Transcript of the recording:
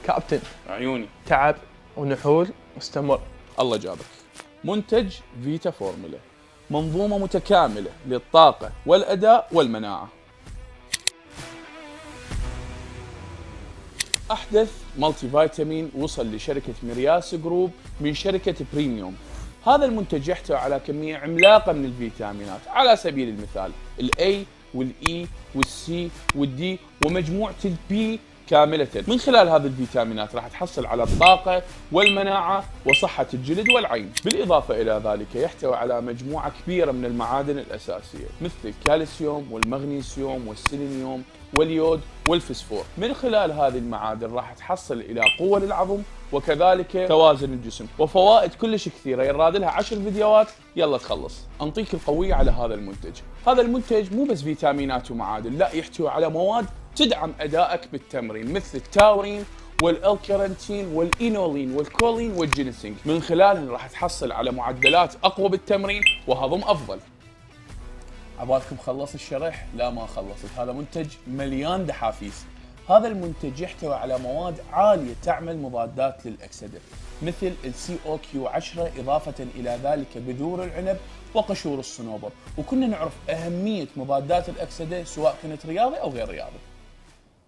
كابتن عيوني. تعب ونحول واستمر. الله جابك. منتج فيتا فورمولا، منظومة متكاملة للطاقة والأداء والمناعة. أحدث مالتي فيتامين وصل لشركة مرياس جروب من شركة بريميوم. هذا المنتج يحتوي على كمية عملاقة من الفيتامينات، على سبيل المثال الA والE والC والD ومجموعة الB كاملة. من خلال هذه الفيتامينات راح تحصل على الطاقة والمناعة وصحة الجلد والعين. بالإضافة إلى ذلك يحتوي على مجموعة كبيرة من المعادن الأساسية مثل الكالسيوم والمغنيسيوم والسيلينيوم واليود والفسفور. من خلال هذه المعادن راح تحصل إلى قوة للعظم وكذلك توازن الجسم وفوائد كلش كثيرة يراد لها 10 فيديوهات يلا تخلص. أنطيك القوية على هذا المنتج. هذا المنتج مو بس فيتامينات ومعادن، لا يحتوي على مواد تدعم أدائك بالتمرين مثل التاورين والالكارنتين والإينولين والكولين والجينسينج. من خلالهم راح تحصل على معدلات أقوى بالتمرين وهضم أفضل. عبالكم خلص الشرح؟ لا ما خلصت. هذا منتج مليان دحافيز. هذا المنتج يحتوي على مواد عالية تعمل مضادات للأكسدة مثل COQ10، إضافة إلى ذلك بذور العنب وقشور الصنوبر. وكنا نعرف أهمية مضادات الأكسدة سواء كنت رياضي أو غير رياضي.